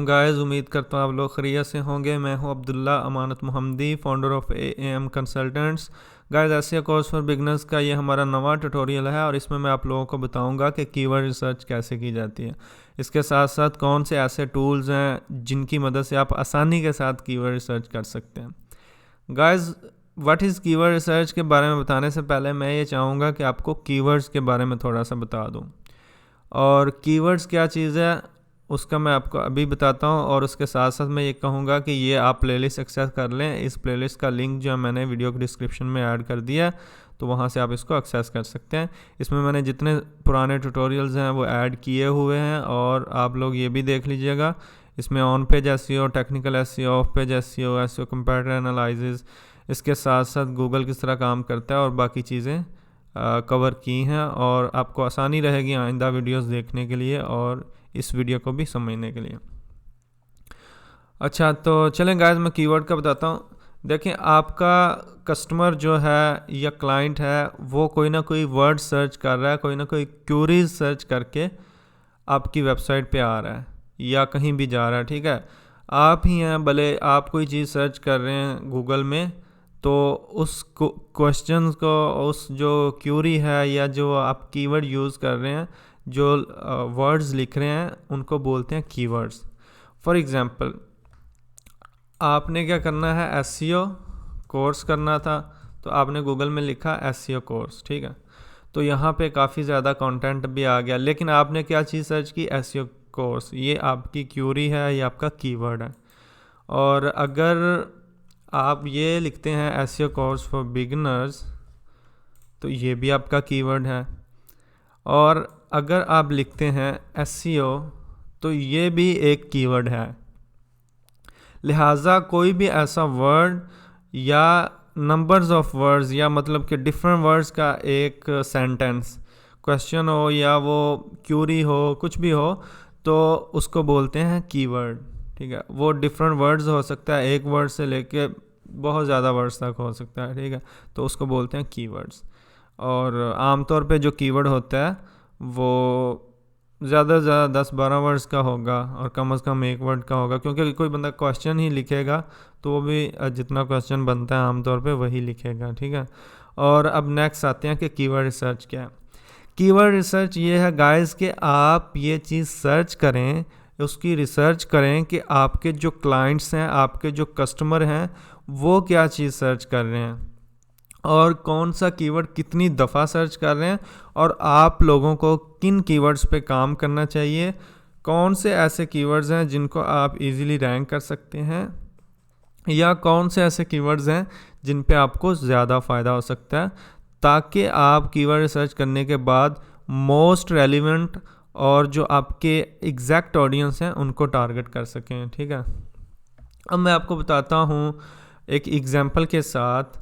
Guys, उम्मीद करता हूँ आप लोग खैरियत से होंगे। मैं हूँ Abdullah Amanat Mohammadi, founder of AM consultants. Guys, SEO course for beginners का ये हमारा नवा ट्यूटोरियल है और इसमें मैं आप लोगों को बताऊंगा कि कीवर्ड रिसर्च कैसे की जाती है। इसके साथ साथ कौन से ऐसे टूल्स हैं जिनकी मदद से आप आसानी के साथ कीवर्ड रिसर्च कर सकते हैं। Guys, what is keyword research के बारे में बताने से पहले मैं ये चाहूँगा कि आपको कीवर्ड्स के बारे में थोड़ा सा बता दूँ। और कीवर्ड्स क्या चीज़ है उसका मैं आपको अभी बताता हूँ, और उसके साथ साथ मैं ये कहूँगा कि ये आप प्लेलिस्ट एक्सेस कर लें। इस प्लेलिस्ट का लिंक जो है मैंने वीडियो के डिस्क्रिप्शन में ऐड कर दिया है, तो वहाँ से आप इसको एक्सेस कर सकते हैं। इसमें मैंने जितने पुराने ट्यूटोरियल्स हैं वो ऐड किए हुए हैं, और आप लोग ये भी देख लीजिएगा। इसमें on page SEO, technical SEO, of page SEO, SEO comparator analysis, इसके साथ साथ गूगल किस तरह काम करता है और बाकी चीज़ें कवर की हैं, और आपको आसानी रहेगी आइंदा वीडियोस देखने के लिए और इस वीडियो को भी समझने के लिए। अच्छा, तो चलें गाइस, मैं कीवर्ड का बताता हूँ। देखें, आपका कस्टमर जो है या क्लाइंट है वो कोई ना कोई वर्ड सर्च कर रहा है, कोई ना कोई क्यूरीज सर्च करके आपकी वेबसाइट पे आ रहा है या कहीं भी जा रहा है। ठीक है, आप ही हैं, भले आप कोई चीज़ सर्च कर रहे हैं गूगल में, तो उस क्वेश्चन को, उस जो क्यूरी है या जो आप कीवर्ड यूज़ कर रहे हैं, जो वर्ड्स लिख रहे हैं, उनको बोलते हैं कीवर्ड्स। फॉर एग्जांपल, आपने क्या करना है, एसईओ कोर्स करना था, तो आपने गूगल में लिखा एसईओ कोर्स। ठीक है, तो यहाँ पे काफ़ी ज़्यादा कंटेंट भी आ गया, लेकिन आपने क्या चीज़ सर्च की, एसईओ कोर्स। ये आपकी क्यूरी है, ये आपका कीवर्ड है। और अगर आप ये लिखते हैं एसईओ कोर्स फॉर बिगिनर्स, तो ये भी आपका कीवर्ड है। और अगर आप लिखते हैं एसईओ, तो ये भी एक कीवर्ड है। लिहाजा कोई भी ऐसा वर्ड या नंबर्स ऑफ वर्ड्स, या मतलब कि डिफरेंट वर्ड्स का एक सेंटेंस, क्वेश्चन हो या वो क्यूरी हो, कुछ भी हो, तो उसको बोलते हैं कीवर्ड। ठीक है, वो डिफरेंट वर्ड्स हो सकता है, एक वर्ड से लेके बहुत ज़्यादा वर्ड्स तक हो सकता है। ठीक है, तो उसको बोलते हैं कीवर्ड्स। और आमतौर पे जो कीवर्ड होता है वो ज़्यादा से ज़्यादा 10-12 वर्ड्स का होगा, और कम से कम एक वर्ड का होगा, क्योंकि कोई बंदा क्वेश्चन ही लिखेगा तो वो भी जितना क्वेश्चन बनता है आमतौर पे वही लिखेगा। ठीक है, और अब नेक्स्ट आते हैं कि कीवर्ड रिसर्च क्या है। कीवर्ड रिसर्च ये है गाइस कि आप ये चीज़ सर्च करें, उसकी रिसर्च करें कि आपके जो क्लाइंट्स हैं, आपके जो कस्टमर हैं, वो क्या चीज़ सर्च कर रहे हैं और कौन सा कीवर्ड कितनी दफ़ा सर्च कर रहे हैं, और आप लोगों को किन कीवर्ड्स पे काम करना चाहिए, कौन से ऐसे कीवर्ड्स हैं जिनको आप इजीली रैंक कर सकते हैं, या कौन से ऐसे कीवर्ड्स हैं जिन पे आपको ज़्यादा फ़ायदा हो सकता है, ताकि आप कीवर्ड रिसर्च करने के बाद मोस्ट रेलिवेंट और जो आपके एग्जैक्ट ऑडियंस हैं उनको टारगेट कर सकें। ठीक है, अब मैं आपको बताता हूँ एक एग्जांपल के साथ।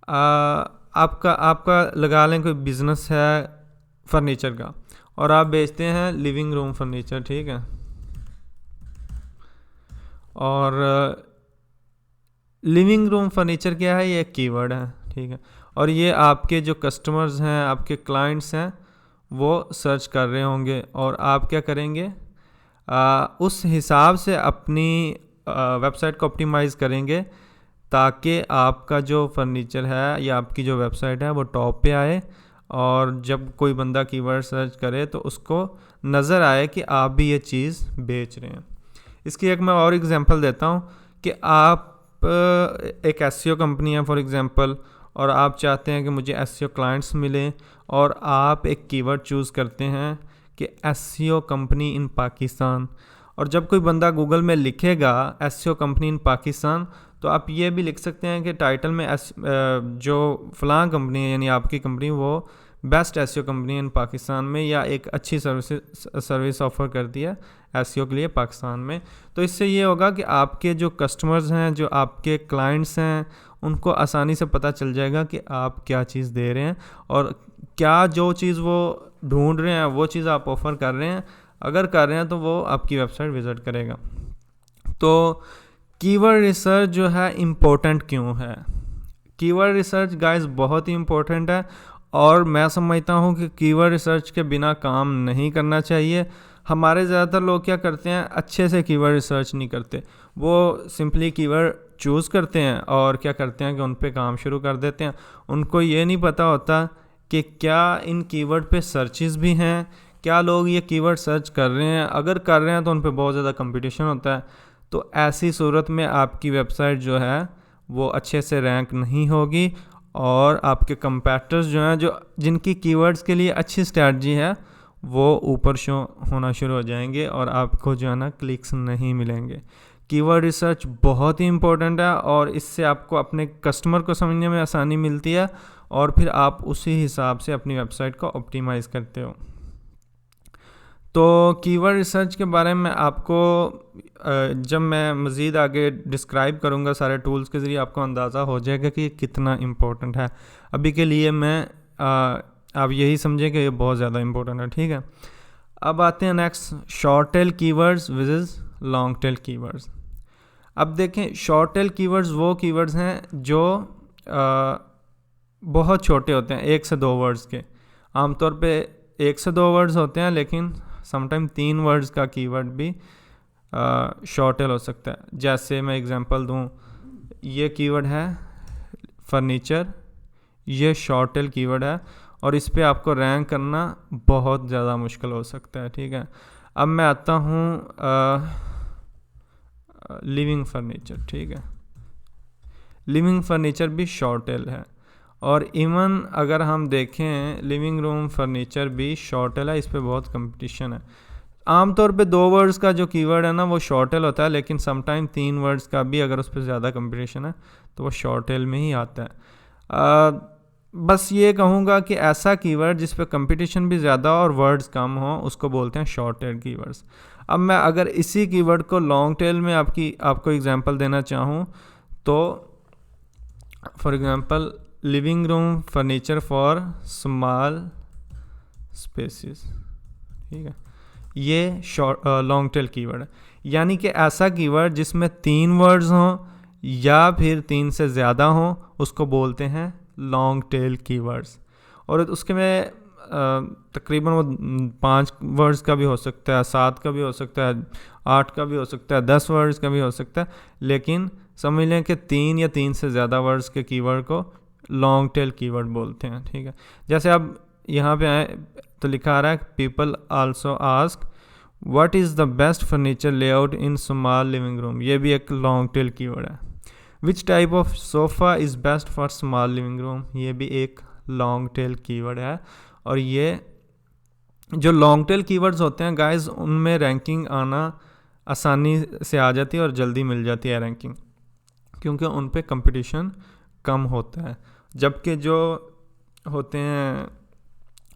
आपका लगा लें कोई बिज़नेस है फर्नीचर का, और आप बेचते हैं लिविंग रूम फर्नीचर। ठीक है, और लिविंग रूम फर्नीचर क्या है, ये एक कीवर्ड है। ठीक है, और ये आपके जो कस्टमर्स हैं, आपके क्लाइंट्स हैं, वो सर्च कर रहे होंगे, और आप क्या करेंगे, उस हिसाब से अपनी वेबसाइट को ऑप्टिमाइज़ करेंगे ताकि आपका जो फर्नीचर है या आपकी जो वेबसाइट है वो टॉप पे आए, और जब कोई बंदा कीवर्ड सर्च करे तो उसको नज़र आए कि आप भी ये चीज़ बेच रहे हैं। इसकी एक मैं और एग्जांपल देता हूँ कि आप एक एसईओ कंपनी है फॉर एग्जांपल, और आप चाहते हैं कि मुझे एसईओ क्लाइंट्स मिलें, और आप एक कीवर्ड चूज़ करते हैं कि एसईओ कंपनी इन पाकिस्तान। और जब कोई बंदा गूगल में लिखेगा एसईओ कंपनी इन पाकिस्तान, तो आप ये भी लिख सकते हैं कि टाइटल में जो फ़लाँ कंपनी है, यानी आपकी कंपनी, वो बेस्ट एसईओ कंपनी इन पाकिस्तान में, या एक अच्छी सर्विस ऑफ़र करती है एसईओ के लिए पाकिस्तान में। तो इससे ये होगा कि आपके जो कस्टमर्स हैं, जो आपके क्लाइंट्स हैं, उनको आसानी से पता चल जाएगा कि आप क्या चीज़ दे रहे हैं, और क्या जो चीज़ वो ढूंढ रहे हैं वो चीज़ आप ऑफ़र कर रहे हैं। अगर कर रहे हैं तो वो आपकी वेबसाइट विज़िट करेगा। तो कीवर्ड रिसर्च जो है इम्पोर्टेंट क्यों है? कीवर्ड रिसर्च गाइस बहुत ही इम्पोर्टेंट है, और मैं समझता हूँ कि कीवर्ड रिसर्च के बिना काम नहीं करना चाहिए। हमारे ज़्यादातर लोग क्या करते हैं, अच्छे से कीवर्ड रिसर्च नहीं करते, वो सिंपली कीवर्ड चूज़ करते हैं और क्या करते हैं कि उन पे काम शुरू कर देते हैं। उनको ये नहीं पता होता कि क्या इन कीवर्ड पे सर्चेस भी हैं, क्या लोग ये कीवर्ड सर्च कर रहे हैं, अगर कर रहे हैं तो उन पे बहुत ज़्यादा कंपटीशन होता है। तो ऐसी सूरत में आपकी वेबसाइट जो है वो अच्छे से रैंक नहीं होगी और आपके कंपैटिटर्स जो हैं, जो जिनकी कीवर्ड्स के लिए अच्छी स्ट्रैटेजी है, वो ऊपर शो होना शुरू हो जाएंगे और आपको जो है ना क्लिक्स नहीं मिलेंगे। कीवर्ड रिसर्च बहुत ही इंपॉर्टेंट है और इससे आपको अपने कस्टमर को समझने में आसानी मिलती है और फिर आप उसी हिसाब से अपनी वेबसाइट को ऑप्टिमाइज़ करते हो। तो कीवर्ड रिसर्च के बारे में आपको जब मैं मज़ीद आगे डिस्क्राइब करूँगा सारे टूल्स के ज़रिए, आपको अंदाज़ा हो जाएगा कि कितना इम्पोर्टेंट है। अभी के लिए मैं आप यही समझें कि ये बहुत ज़्यादा इम्पोर्टेंट है, ठीक है। अब आते हैं next, short tail keywords versus long tail keywords. अब देखें, शॉर्ट टेल कीवर्ड्स वो कीवर्ड्स हैं जो बहुत छोटे होते हैं, 1 से 2 वर्ड्स के। आमतौर पे 1 से 2 वर्ड्स होते हैं, लेकिन समटाइम 3 वर्ड्स का कीवर्ड भी शॉर्ट टेल हो सकता है। जैसे मैं एग्जांपल दूं, ये कीवर्ड है फर्नीचर, ये शॉर्ट टेल कीवर्ड है और इस पे आपको रैंक करना बहुत ज़्यादा मुश्किल हो सकता है, ठीक है। अब मैं आता हूँ लिविंग फर्नीचर, ठीक है। लिविंग फर्नीचर भी शॉर्ट टेल है और इवन अगर हम देखें लिविंग रूम फर्नीचर भी शॉर्ट टेल है, इस पे बहुत कंपटीशन है। आमतौर पे 2 वर्ड्स का जो कीवर्ड है ना वो शॉर्ट टेल होता है, लेकिन समटाइम 3 वर्ड्स का भी अगर उस पर ज़्यादा कंपटीशन है तो वो शॉर्ट टेल में ही आता है। बस ये कहूँगा कि ऐसा कीवर्ड जिस पे कंपटीशन भी ज़्यादा और वर्ड्स कम हो उसको बोलते हैं शॉर्ट टेल कीवर्ड्स। अब मैं अगर इसी कीवर्ड को लॉन्ग टेल में आपको एग्जांपल देना चाहूँ तो for example living room furniture for small spaces, ठीक है। ये लॉन्ग टेल कीवर्ड है, यानी कि ऐसा कीवर्ड जिसमें 3 वर्ड्स हों या फिर 3 से ज़्यादा हों उसको बोलते हैं लॉन्ग टेल कीवर्ड्स। और उसके में तकरीबन वो 5 वर्ड्स का भी हो सकता है, 7 का भी हो सकता है, 8 का भी हो सकता है, 10 वर्ड्स का भी हो सकता है, लेकिन समझ लें कि 3 या 3 से ज़्यादा वर्ड्स के कीवर्ड को लॉन्ग टेल कीवर्ड बोलते हैं, ठीक है। जैसे अब यहाँ पे आए तो लिखा आ रहा है people also ask what is the best furniture layout in small living room, ये भी एक लॉन्ग टेल कीवर्ड है। Which type of sofa is best for small living room, ये भी एक लॉन्ग टेल कीवर्ड है। और ये जो लॉन्ग टेल कीवर्ड्स होते हैं गाइस, उनमें रैंकिंग आना आसानी से आ जाती है और जल्दी मिल जाती है रैंकिंग, क्योंकि उन पे कंपटीशन कम होता है। जबकि जो होते हैं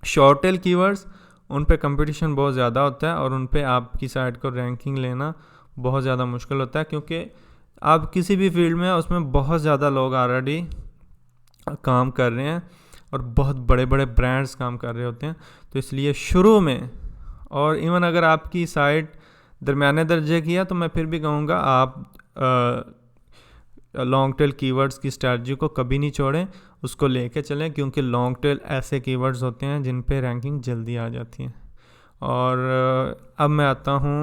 शॉर्ट टेल कीवर्ड्स, उन पे कंपटीशन बहुत ज़्यादा होता है और उन पे आपकी साइट को रैंकिंग लेना बहुत ज़्यादा मुश्किल होता है, क्योंकि आप किसी भी फील्ड में उसमें बहुत ज़्यादा लोग ऑलरेडी काम कर रहे हैं और बहुत बड़े बड़े ब्रांड्स काम कर रहे होते हैं। तो इसलिए शुरू में, और इवन अगर आपकी साइट दरमियाने दर्जे की है तो मैं फिर भी कहूँगा आप लॉन्ग टेल कीवर्ड्स की स्ट्रैटेजी को कभी नहीं छोड़ें, उसको लेके चलें, क्योंकि लॉन्ग टेल ऐसे कीवर्ड्स होते हैं जिन पे रैंकिंग जल्दी आ जाती है। और अब मैं आता हूँ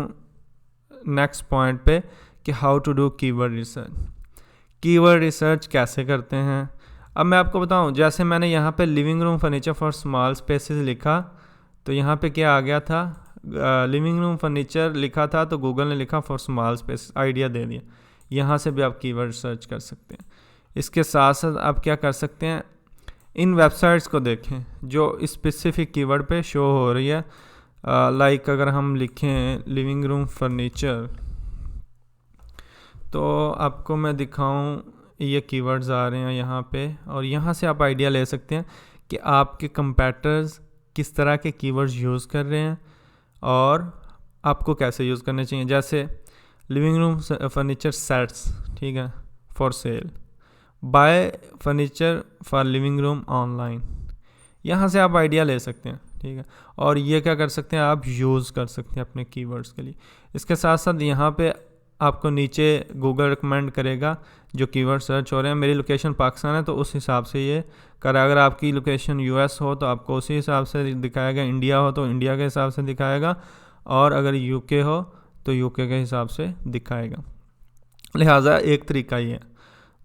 नेक्स्ट पॉइंट पे कि how to do keyword research. Keyword research कैसे करते हैं, अब मैं आपको बताऊं। जैसे मैंने यहाँ पे living room furniture for small spaces लिखा तो यहाँ पे क्या आ गया था, लिविंग रूम फर्नीचर लिखा था तो गूगल ने लिखा फॉर स्मॉल स्पेस, आइडिया दे दिया। यहाँ से भी आप कीवर्ड सर्च कर सकते हैं। इसके साथ साथ आप क्या कर सकते हैं, इन वेबसाइट्स को देखें जो स्पेसिफिक कीवर्ड पे शो हो रही है। लाइक अगर हम लिखें लिविंग रूम फर्नीचर तो आपको मैं दिखाऊं, ये कीवर्ड्स आ रहे हैं यहाँ पे, और यहाँ से आप आइडिया ले सकते हैं कि आपके कंपैटिटर्स किस तरह के कीवर्ड्स यूज़ कर रहे हैं और आपको कैसे यूज़ करने चाहिए। जैसे लिविंग रूम फर्नीचर सेट्स, ठीक है, for sale, bye furniture for living room online, यहाँ से आप आइडिया ले सकते हैं, ठीक है। और ये क्या कर सकते हैं, आप यूज़ कर सकते हैं अपने कीवर्ड्स के लिए। इसके साथ साथ यहाँ पे आपको नीचे गूगल रिकमेंड करेगा जो कीवर्ड सर्च हो रहे हैं। मेरी लोकेशन पाकिस्तान है तो उस हिसाब से ये करा। अगर आपकी लोकेशन यूएस हो तो आपको उसी हिसाब से दिखाएगा, इंडिया हो तो इंडिया के हिसाब से दिखाएगा, और अगर यूके हो तो यूके के हिसाब से दिखाएगा। लिहाजा एक तरीका ये है।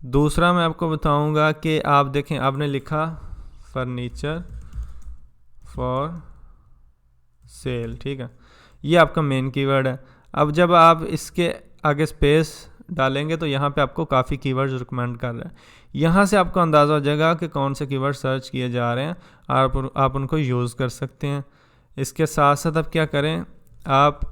दूसरा मैं आपको बताऊंगा कि आप देखें, आपने लिखा फर्नीचर फॉर सेल, ठीक है, ये आपका मेन कीवर्ड है। अब जब आप इसके आगे स्पेस डालेंगे तो यहाँ पे आपको काफ़ी कीवर्ड्स रिकमेंड कर रहा है। यहाँ से आपको अंदाज़ा हो जाएगा कि कौन से कीवर्ड सर्च किए जा रहे हैं, आप उनको यूज़ कर सकते हैं। इसके साथ साथ आप क्या करें, आप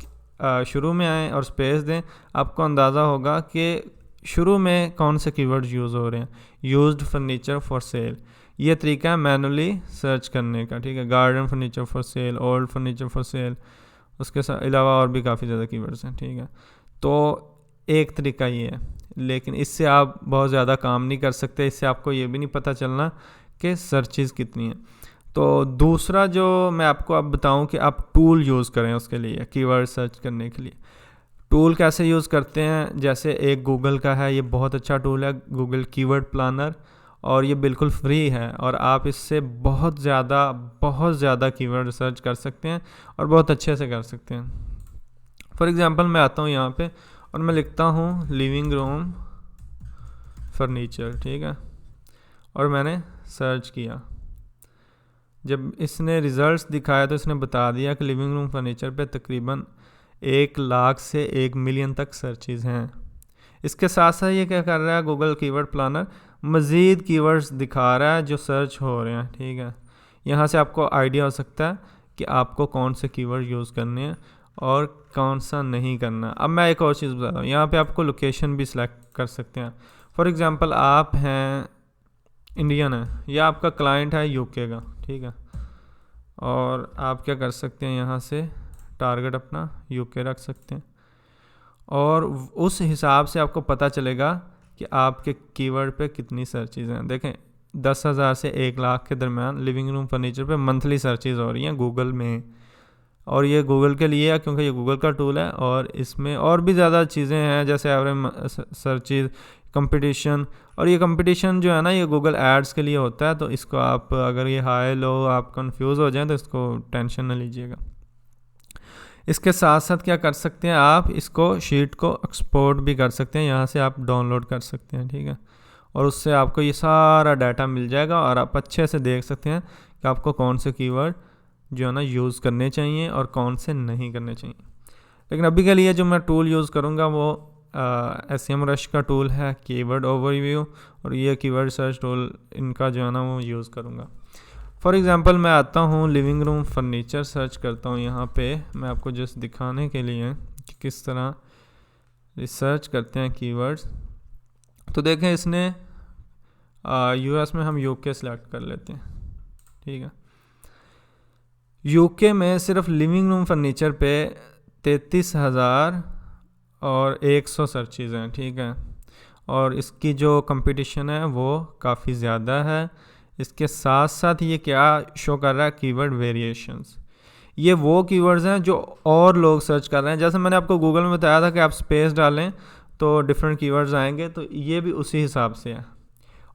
शुरू में आएँ और स्पेस दें, आपको अंदाज़ा होगा कि शुरू में कौन से कीवर्ड्स यूज़ हो रहे हैं। यूज्ड फर्नीचर फॉर सेल, ये तरीका है मैनुअली सर्च करने का, ठीक है। Garden furniture for sale, old furniture for sale, उसके अलावा और भी काफ़ी ज़्यादा कीवर्ड्स हैं, ठीक है। तो एक तरीका ये है, लेकिन इससे आप बहुत ज़्यादा काम नहीं कर सकते। इससे आपको ये भी नहीं पता चलना कि सर्चेस कितनी हैं। तो दूसरा जो मैं आपको अब बताऊं कि आप टूल यूज़ करें उसके लिए, कीवर्ड सर्च करने के लिए। टूल कैसे यूज़ करते हैं, जैसे एक गूगल का है, ये बहुत अच्छा टूल है, गूगल कीवर्ड प्लानर, और ये बिल्कुल फ्री है और आप इससे बहुत ज़्यादा कीवर्ड सर्च कर सकते हैं और बहुत अच्छे से कर सकते हैं। फॉर एग्ज़ाम्पल मैं आता हूँ यहाँ पे और मैं लिखता हूँ लिविंग रूम फर्नीचर, ठीक है, और मैंने सर्च किया। जब इसने रिज़ल्ट्स दिखाया तो इसने बता दिया कि लिविंग रूम फर्नीचर पे तकरीबन 1 लाख से 1 मिलियन तक सर्चेज़ हैं। इसके साथ साथ ये क्या कर रहा है, गूगल कीवर्ड प्लानर मज़ीद कीवर्ड्स दिखा रहा है जो सर्च हो रहे हैं, ठीक है। यहाँ से आपको आइडिया हो सकता है कि आपको कौन से कीवर्ड यूज़ करने हैं और कौन सा नहीं करना। अब मैं एक और चीज़ बता रहा हूँ, यहाँ पे आपको लोकेशन भी सिलेक्ट कर सकते हैं। फॉर एग्ज़ाम्पल आप हैं इंडियन है या आपका क्लाइंट है यूके का, ठीक है, और आप क्या कर सकते हैं, यहाँ से टारगेट अपना यूके रख सकते हैं और उस हिसाब से आपको पता चलेगा कि आपके कीवर्ड पे कितनी सर्चेज़ हैं। देखें 10,000 से 1 लाख के दरमियान लिविंग रूम फर्नीचर पे मंथली सर्चेज़ हो रही हैं गूगल में, और ये गूगल के लिए है क्योंकि ये गूगल का टूल है और इसमें और भी ज़्यादा चीज़ें हैं जैसे एवरेज सर्चेज़, कंपटीशन, और ये कंपटीशन जो है ना ये गूगल एड्स के लिए होता है। तो इसको आप अगर ये हाई लो आप कंफ्यूज हो जाएं तो इसको टेंशन ना लीजिएगा। इसके साथ साथ क्या कर सकते हैं, आप इसको शीट को एक्सपोर्ट भी कर सकते हैं, यहाँ से आप डाउनलोड कर सकते हैं, ठीक है, और उससे आपको ये सारा डाटा मिल जाएगा और आप अच्छे से देख सकते हैं कि आपको कौन से कीवर्ड जो है ना यूज़ करने चाहिए और कौन से नहीं करने चाहिए। लेकिन अभी के लिए जो मैं टूल यूज़ करूँगा वो SEMrush का टूल है, कीवर्ड ओवरव्यू, और ये कीवर्ड सर्च टूल इनका जो है ना वो यूज़ करूँगा। फॉर एग्ज़ाम्पल मैं आता हूँ लिविंग रूम फर्नीचर सर्च करता हूँ, यहाँ पे मैं आपको जस्ट दिखाने के लिए कि किस तरह रिसर्च करते हैं कीवर्ड्स। तो देखें इसने US में हम यूके सेलेक्ट कर लेते हैं, ठीक है। यूके में सिर्फ लिविंग रूम फर्नीचर पे 33,100 सर्चेज़ हैं, ठीक है, और इसकी जो कंपटीशन है वो काफ़ी ज़्यादा है। इसके साथ साथ ये क्या शो कर रहा है, कीवर्ड वेरिएशंस, ये वो कीवर्ड्स हैं जो और लोग सर्च कर रहे हैं। जैसे मैंने आपको गूगल में बताया था कि आप स्पेस डालें तो डिफरेंट कीवर्ड्स आएंगे, तो ये भी उसी हिसाब से है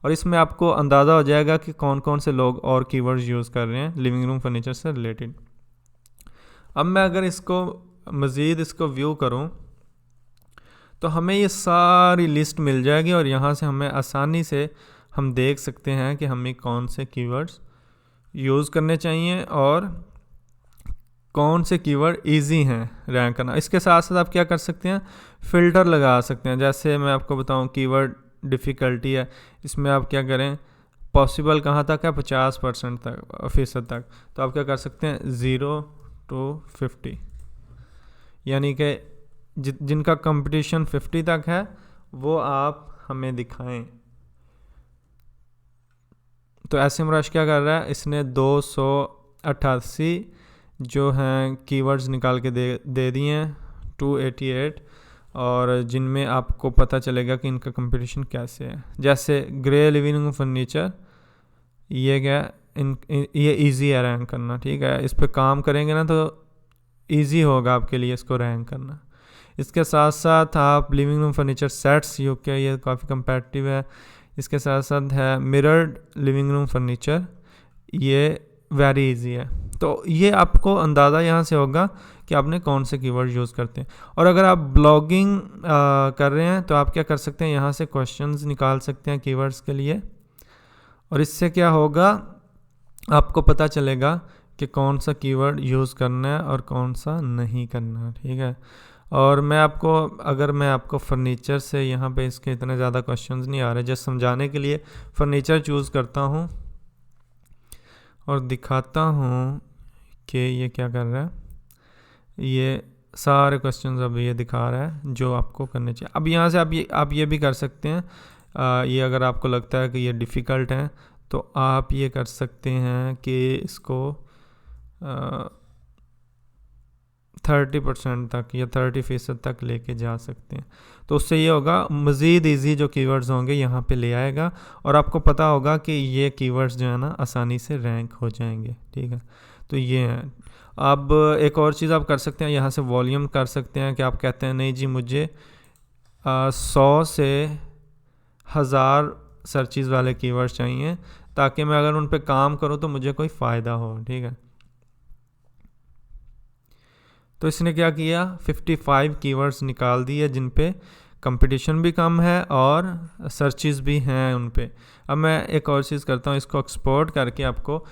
और इसमें आपको अंदाज़ा हो जाएगा कि कौन कौन से लोग और कीवर्ड्स यूज़ कर रहे हैं लिविंग रूम फर्नीचर से रिलेटेड। अब मैं अगर इसको मज़ीद इसको व्यू करूं तो हमें ये सारी लिस्ट मिल जाएगी और यहाँ से हमें आसानी से हम देख सकते हैं कि हमें कौन से कीवर्ड्स यूज़ करने चाहिए और कौन से कीवर्ड इजी हैं रैंक करना। इसके साथ साथ आप क्या कर सकते हैं, फ़िल्टर लगा सकते हैं। जैसे मैं आपको बताऊं कीवर्ड डिफ़िकल्टी है, इसमें आप क्या करें, पॉसिबल कहाँ तक है, 50% तक, फ़ीसद तक। तो आप क्या कर सकते हैं 0 to 50, यानी कि जिनका कंपटीशन 50 तक है वो आप हमें दिखाएं। तो SEMrush क्या कर रहा है, इसने 288 जो हैं कीवर्ड्स निकाल के दे दिए हैं 288, और जिनमें आपको पता चलेगा कि इनका कंपटीशन कैसे है। जैसे ग्रे लिविंग रूम फर्नीचर, ये क्या ये इजी है रैंक करना, ठीक है, इस पर काम करेंगे ना तो इजी होगा आपके लिए इसको रैंक करना। इसके साथ साथ आप living room furniture sets UK, ये काफ़ी कंपेटिटिव है। इसके साथ साथ है मिरर्ड लिविंग रूम फर्नीचर, ये वेरी इजी है। तो ये आपको अंदाज़ा यहाँ से होगा कि आपने कौन से कीवर्ड यूज़ करते हैं। और अगर आप ब्लॉगिंग कर रहे हैं तो आप क्या कर सकते हैं, यहाँ से क्वेश्चंस निकाल सकते हैं कीवर्ड्स के लिए, और इससे क्या होगा, आपको पता चलेगा कि कौन सा कीवर्ड यूज़ करना है और कौन सा नहीं करना है, ठीक है। और अगर मैं आपको फर्नीचर से, यहाँ पे इसके इतने ज़्यादा क्वेश्चंस नहीं आ रहे, जस्ट समझाने के लिए फर्नीचर चूज़ करता हूँ और दिखाता हूँ कि ये क्या कर रहा है। ये सारे क्वेश्चंस अब ये दिखा रहा है जो आपको करने चाहिए। अब यहाँ से आप ये भी कर सकते हैं, ये अगर आपको लगता है कि ये डिफ़िकल्ट है तो आप ये कर सकते हैं कि इसको 30% तक या 30% तक लेके जा सकते हैं। तो उससे ये होगा, मज़ीद इजी जो कीवर्ड्स होंगे यहाँ पे ले आएगा, और आपको पता होगा कि ये कीवर्ड्स जो है ना आसानी से रैंक हो जाएंगे, ठीक है। तो ये है। अब एक और चीज़ आप कर सकते हैं, यहाँ से वॉल्यूम कर सकते हैं कि आप कहते हैं नहीं जी मुझे 100 से 1000 सर्चेस वाले कीवर्ड्स चाहिए, ताकि मैं अगर उन पे काम करूँ तो मुझे कोई फ़ायदा हो, ठीक है। तो इसने क्या किया, 55 कीवर्ड्स निकाल दिए जिन पे कंपटीशन भी कम है और सर्चेस भी हैं उन पे। अब मैं एक और चीज़ करता हूँ, इसको एक्सपोर्ट करके आपको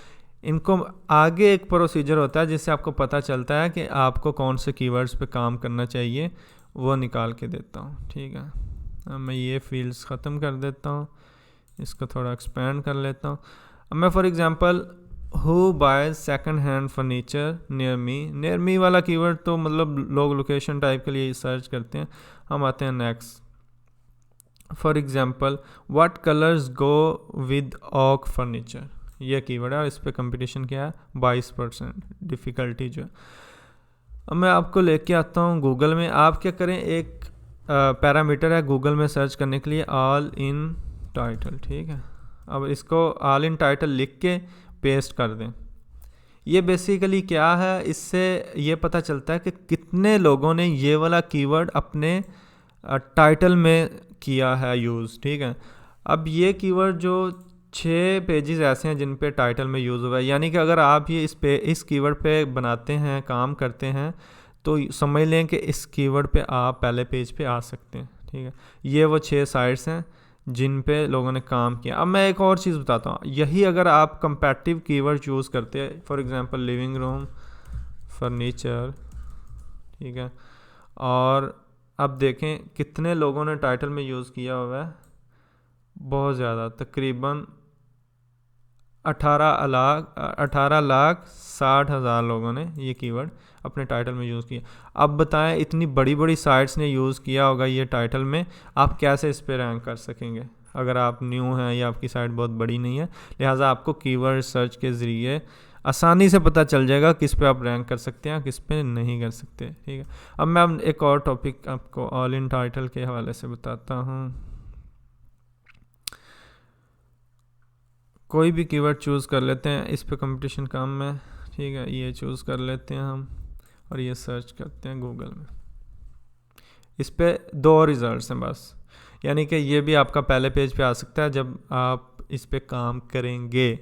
इनको आगे एक प्रोसीजर होता है जिससे आपको पता चलता है कि आपको कौन से कीवर्ड्स पे काम करना चाहिए, वो निकाल के देता हूँ, ठीक है। अब मैं ये फील्ड्स ख़त्म कर देता हूँ, इसको थोड़ा एक्सपेंड कर लेता हूँ। अब मैं for example who by second hand furniture near me वाला कीवर्ड तो मतलब लोग लोकेशन टाइप के लिए सर्च करते हैं। हम आते हैं next. For example what colours go with ऑक फर्नीचर, ये कीवर्ड है और इस पर कंपटीशन क्या है 22% डिफ़िकल्टी जो है। अब मैं आपको लेके आता हूँ गूगल में। आप क्या करें, एक पैरामीटर है गूगल में सर्च करने के लिए, ऑल इन टाइटल, ठीक है। अब इसको ऑल इन टाइटल लिख के पेस्ट कर दें। ये बेसिकली क्या है, इससे ये पता चलता है कि कितने लोगों ने ये वाला कीवर्ड अपने टाइटल में किया है यूज़, ठीक है। अब ये कीवर्ड जो 6 पेजेस ऐसे हैं जिन पे टाइटल में यूज़ हुआ है, यानी कि अगर आप ये इस कीवर्ड पे बनाते हैं, काम करते हैं, तो समझ लें कि इस कीवर्ड पे आप पहले पेज पे आ सकते हैं, ठीक है। ये वो 6 साइट्स हैं जिन पे लोगों ने काम किया। अब मैं एक और चीज़ बताता हूँ, यही अगर आप कंपैरेटिव कीवर्ड चूज़ करते हैं, for example living room furniture, ठीक है, और अब देखें कितने लोगों ने टाइटल में यूज़ किया हुआ है, बहुत ज़्यादा, तकरीबन 18,60,000 लोगों ने ये कीवर्ड अपने टाइटल में यूज़ किया। अब बताएं, इतनी बड़ी बड़ी साइट्स ने यूज़ किया होगा ये टाइटल में, आप कैसे इस पे रैंक कर सकेंगे अगर आप न्यू हैं या आपकी साइट बहुत बड़ी नहीं है। लिहाजा आपको कीवर्ड सर्च के ज़रिए आसानी से पता चल जाएगा किस पे आप रैंक कर सकते हैं, किस पे नहीं कर सकते, ठीक है। अब मैं एक और टॉपिक आपको ऑल इन टाइटल के हवाले से बताता हूँ। कोई भी कीवर्ड चूज़ कर लेते हैं, इस पे कंपटीशन कम है, ठीक है, ये चूज़ कर लेते हैं हम और ये सर्च करते हैं गूगल में। इस पे 2 रिज़ल्ट्स हैं बस, यानी कि ये भी आपका पहले पेज पे आ सकता है जब आप इस पे काम करेंगे।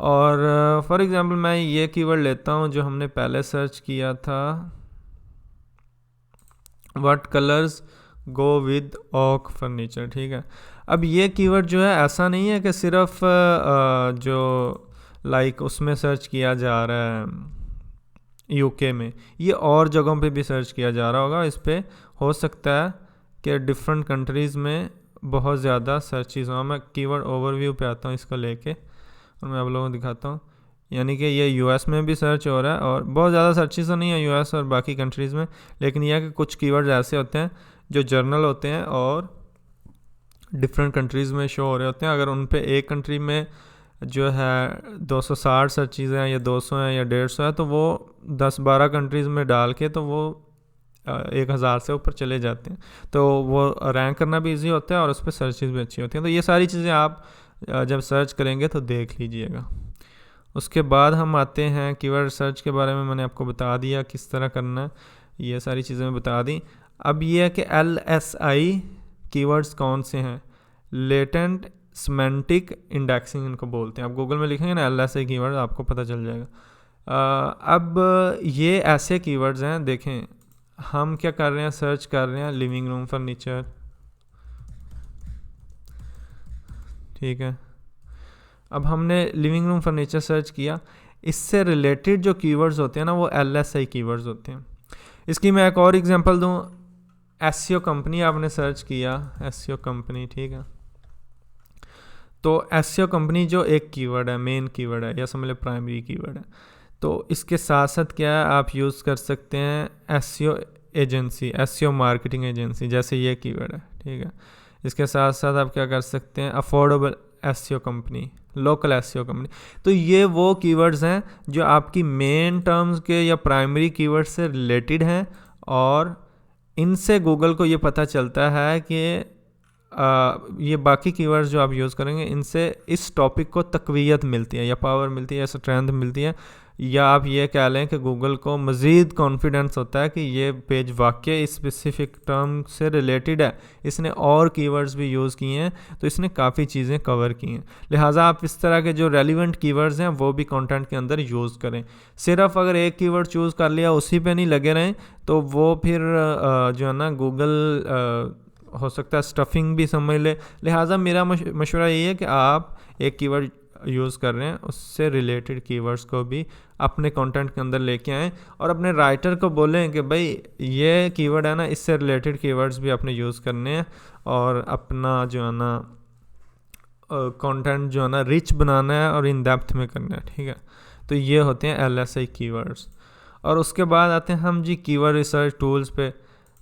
और फॉर एग्जांपल मैं ये कीवर्ड लेता हूँ जो हमने पहले सर्च किया था, व्हाट कलर्स गो विद ऑक फर्नीचर, ठीक है। अब ये कीवर्ड जो है ऐसा नहीं है कि सिर्फ जो लाइक उसमें सर्च किया जा रहा है यूके में, ये और जगहों पे भी सर्च किया जा रहा होगा। इस पे हो सकता है कि डिफरेंट कंट्रीज़ में बहुत ज़्यादा सर्चेज़ हों। मैं कीवर्ड ओवरव्यू पे आता हूँ इसको लेके और मैं आप लोगों को दिखाता हूँ, यानी कि ये यूएस में भी सर्च हो रहा है और बहुत ज़्यादा सर्चेज़ तो नहीं है यूएस और बाकी कंट्रीज़ में, लेकिन यह है कि कुछ कीवर्ड्स ऐसे होते हैं जो जर्नल होते हैं और डिफरेंट कंट्रीज़ में शो हो रहे होते हैं। अगर उन पे एक कंट्री में जो है 260 सर्चेज़ हैं या 200 हैं या 150 है, तो वो 10-12 कंट्रीज़ में डाल के तो वो 1000 से ऊपर चले जाते हैं, तो वो रैंक करना भी इजी होता है और उस पर सर्चेज़ भी अच्छी होती हैं। तो ये सारी चीज़ें आप जब सर्च करेंगे तो देख लीजिएगा। उसके बाद हम आते हैं कीवर्ड सर्च के बारे में, मैंने आपको बता दिया किस तरह करना है, ये सारी चीज़ें मैं बता दी। अब ये है कि LSI कीवर्ड्स कौन से हैं, लेटेंट सिमेंटिक इंडेक्सिंग इनको बोलते हैं। आप गूगल में लिखेंगे ना LSI कीवर्ड, आपको पता चल जाएगा। अब ये ऐसे कीवर्ड्स हैं, देखें हम क्या कर रहे हैं, सर्च कर रहे हैं लिविंग रूम फर्नीचर, ठीक है। अब हमने लिविंग रूम फर्नीचर सर्च किया, इससे रिलेटेड जो कीवर्ड्स होते हैं ना वो LSI कीवर्ड्स होते हैं। इसकी मैं एक और एग्जांपल दूं, SEO कंपनी आपने सर्च किया, SEO कंपनी, ठीक है। तो SEO कंपनी जो एक कीवर्ड है, मेन कीवर्ड है, या समझ लो प्राइमरी कीवर्ड है। तो इसके साथ साथ क्या है, आप यूज़ कर सकते हैं SEO agency, SEO marketing agency, जैसे ये कीवर्ड है, ठीक है। इसके साथ साथ आप क्या कर सकते हैं, affordable SEO company, local SEO company. तो ये वो कीवर्ड्स हैं जो आपकी मेन टर्म्स के या प्राइमरी कीवर्ड से रिलेटेड हैं, और इनसे गूगल को ये पता चलता है कि ये बाकी कीवर्ड्स जो आप यूज़ करेंगे इनसे इस टॉपिक को तक़वियत मिलती है या पावर मिलती है या स्ट्रेंथ मिलती है, या आप ये कह लें कि गूगल को मज़ीद कॉन्फिडेंस होता है कि ये पेज वाकई इस स्पेसिफिक टर्म से रिलेटेड है, इसने और कीवर्ड्स भी यूज़ किए हैं, तो इसने काफ़ी चीज़ें कवर की हैं। लिहाजा आप इस तरह के जो रेलिवेंट कीवर्ड्स हैं वो भी कंटेंट के अंदर यूज़ करें। सिर्फ अगर एक कीवर्ड चूज़ कर लिया उसी पे नहीं लगे रहें तो वो फिर जो है ना गूगल हो सकता है स्टफिंग भी समझ ले। लिहाजा मेरा मशवरा यही है कि आप एक कीवर्ड यूज़ कर रहे हैं उससे रिलेटेड कीवर्ड्स को भी अपने कंटेंट के अंदर लेके आएँ, और अपने राइटर को बोलें कि भाई ये कीवर्ड है ना, इससे रिलेटेड कीवर्ड्स भी आपने यूज़ करने हैं, और अपना जो है ना कंटेंट जो है ना रिच बनाना है और इन डेप्थ में करना है, ठीक है। तो ये होते हैं LSI कीवर्ड्स। और उसके बाद आते हैं हम जी कीवर्ड रिसर्च टूल्स पे।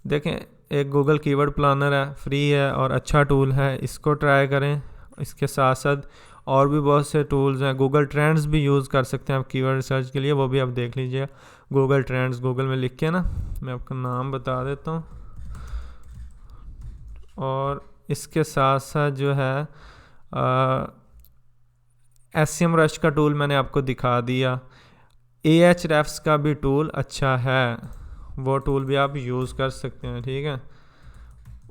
देखें एक गूगल कीवर्ड प्लानर है, फ्री है और अच्छा टूल है, इसको ट्राई करें। इसके साथ साथ और भी बहुत से टूल्स हैं, गूगल ट्रेंड्स भी यूज़ कर सकते हैं आप कीवर्ड रिसर्च के लिए, वो भी आप देख लीजिए। गूगल ट्रेंड्स गूगल में लिख के ना, मैं आपका नाम बता देता हूँ। और इसके साथ साथ जो है SEMrush का टूल मैंने आपको दिखा दिया। Ahrefs का भी टूल अच्छा है, वो टूल भी आप यूज़ कर सकते हैं, ठीक है।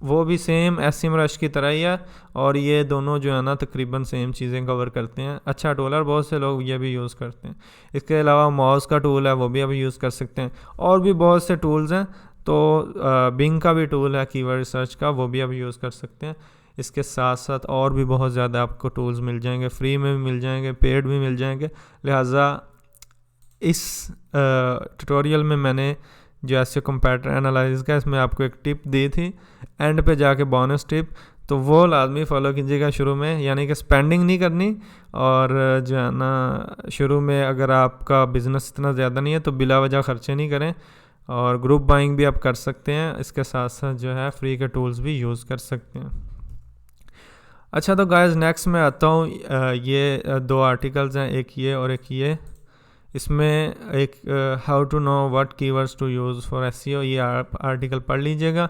वो भी सेम SEMrush की तरह ही है, और ये दोनों जो है ना तकरीबन सेम चीज़ें कवर करते हैं। अच्छा टूल है और बहुत से लोग ये भी यूज़ करते हैं। इसके अलावा मॉज का टूल है, वो भी आप यूज़ कर सकते हैं, और भी बहुत से टूल्स हैं। तो बिंग का भी टूल है कीवर्ड रिसर्च का, वो भी आप यूज़ कर सकते हैं। इसके साथ साथ और भी बहुत ज़्यादा आपको टूल्स मिल जाएंगे, फ्री में भी मिल जाएंगे, पेड भी मिल जाएंगे। लिहाजा इस ट्यूटोरियल में मैंने जो SEO कंपैरेटर एनालिसिस का, इसमें आपको एक टिप दी थी, एंड पे जाके बोनस टिप, तो वो लाजमी फॉलो कीजिएगा शुरू में, यानी कि स्पेंडिंग नहीं करनी। और जो है ना शुरू में अगर आपका बिज़नेस इतना ज़्यादा नहीं है तो बिला वजह ख़र्चे नहीं करें, और ग्रुप बाइंग भी आप कर सकते हैं। इसके साथ साथ जो है फ्री के टूल्स भी यूज़ कर सकते हैं। अच्छा तो गाइस नेक्स्ट मैं आता हूँ, ये दो आर्टिकल्स हैं, एक ये और एक ये। इसमें एक how to know what keywords to use for SEO, ये आप आर्टिकल पढ़ लीजिएगा,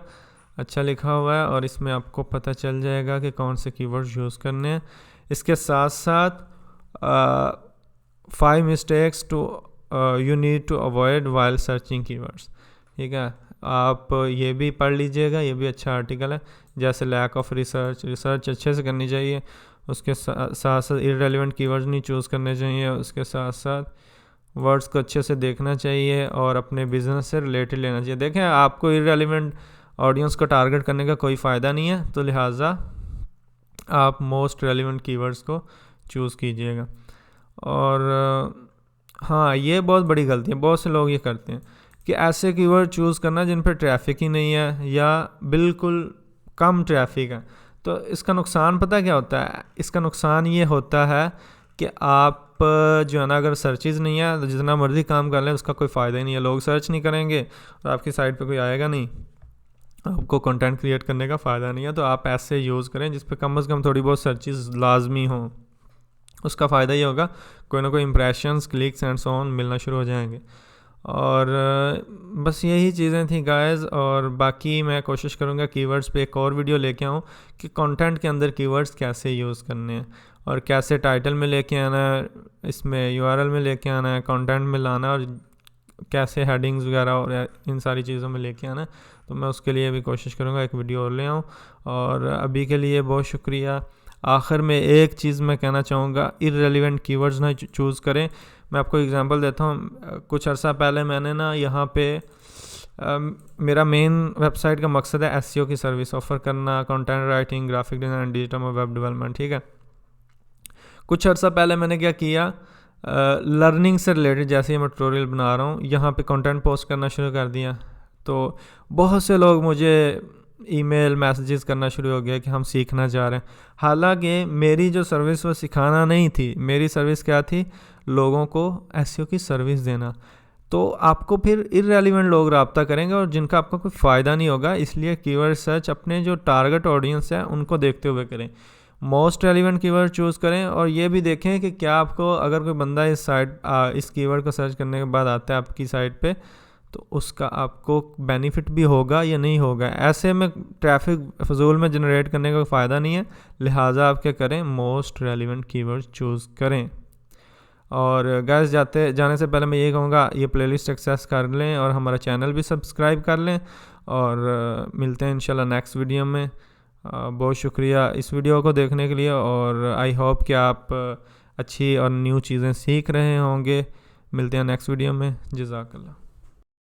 अच्छा लिखा हुआ है, और इसमें आपको पता चल जाएगा कि कौन से कीवर्ड्स यूज़ करने हैं। इसके साथ साथ 5 mistakes to you need to avoid while searching keywords, ठीक है। आप ये भी पढ़ लीजिएगा, ये भी अच्छा आर्टिकल है। जैसे लैक ऑफ रिसर्च अच्छे से करनी चाहिए, उसके साथ साथ इररेलेवेंट कीवर्ड्स नहीं चूज़ करने चाहिए, उसके साथ साथ वर्ड्स को अच्छे से देखना चाहिए, और अपने बिज़नेस से रिलेटेड लेना चाहिए। देखें आपको इररेलेवेंट ऑडियंस को टारगेट करने का कोई फ़ायदा नहीं है, तो लिहाजा आप मोस्ट रेलिवेंट कीवर्ड्स को चूज़ कीजिएगा। और हाँ, ये बहुत बड़ी गलती है, बहुत से लोग ये करते हैं कि ऐसे कीवर्ड चूज़ करना जिन पर ट्रैफिक ही नहीं है या बिल्कुल कम ट्रैफिक है। तो इसका नुकसान पता क्या होता है, इसका नुकसान ये होता है कि आप जो है ना अगर सर्चेज़ नहीं है तो जितना मर्ज़ी काम कर लें उसका कोई फ़ायदा ही नहीं है। लोग सर्च नहीं करेंगे और आपकी साइट पे कोई आएगा नहीं, आपको कंटेंट क्रिएट करने का फ़ायदा नहीं है। तो आप ऐसे यूज़ करें जिस पे कम से कम थोड़ी बहुत सर्चेज़ लाजमी हों, उसका फ़ायदा ये होगा कोई ना कोई impressions, clicks and so on मिलना शुरू हो जाएंगे। और बस यही चीज़ें थी गाइस, और बाकी मैं कोशिश करूँगा कीवर्ड्स पे एक और वीडियो लेके आऊँ कि कंटेंट के अंदर कीवर्ड्स कैसे यूज़ करने हैं, और कैसे टाइटल में लेके आना है, इसमें URL में लेके आना है, कंटेंट में लाना है, और कैसे हेडिंग्स वगैरह और इन सारी चीज़ों में लेके आना है। तो मैं उसके लिए भी कोशिश करूँगा एक वीडियो और ले आऊँ। और अभी के लिए बहुत शुक्रिया। आखिर में एक चीज़ मैं कहना चाहूँगा, इररेलेवेंट कीवर्ड्स ना चूज़ करें। मैं आपको एग्जांपल देता हूँ। कुछ अर्सा पहले मैंने ना यहाँ पे मेरा मेन वेबसाइट का मकसद है एसईओ की सर्विस ऑफ़र करना, content writing, graphic design, digital और वेब डेवलपमेंट, ठीक है। कुछ अर्सा पहले मैंने क्या किया, लर्निंग से रिलेटेड जैसे ही मैं ट्यूटोरियल बना रहा हूँ यहाँ पे कंटेंट पोस्ट करना शुरू कर दिया। तो बहुत से लोग मुझे ईमेल मैसेजेस करना शुरू हो गया कि हम सीखना चाह रहे हैं। हालांकि मेरी जो सर्विस वो सिखाना नहीं थी, मेरी सर्विस क्या थी, लोगों को एसईओ की सर्विस देना। तो आपको फिर इररेलेवेंट लोग रब्ता करेंगे और जिनका आपको कोई फ़ायदा नहीं होगा। इसलिए कीवर्ड सर्च अपने जो टारगेट ऑडियंस है उनको देखते हुए करें, मोस्ट रेलिवेंट कीवर्ड चूज़ करें। और ये भी देखें कि क्या आपको, अगर कोई बंदा इस कीवर्ड को सर्च करने के बाद आता है आपकी साइट पे, तो उसका आपको बेनिफिट भी होगा या नहीं होगा। ऐसे में ट्रैफिक फजूल में जनरेट करने का फ़ायदा नहीं है। लिहाजा आप क्या करें, मोस्ट रेलिवेंट कीवर्ड चूज़ करें। और गाइस जाने से पहले मैं ये कहूँगा, ये प्लेलिस्ट एक्सेस कर लें और हमारा चैनल भी सब्सक्राइब कर लें। और मिलते हैं इंशाल्लाह नेक्स्ट वीडियो में। बहुत शुक्रिया इस वीडियो को देखने के लिए, और आई होप कि आप अच्छी और न्यू चीज़ें सीख रहे होंगे। मिलते हैं नेक्स्ट वीडियो में। जज़ाकल्लाह।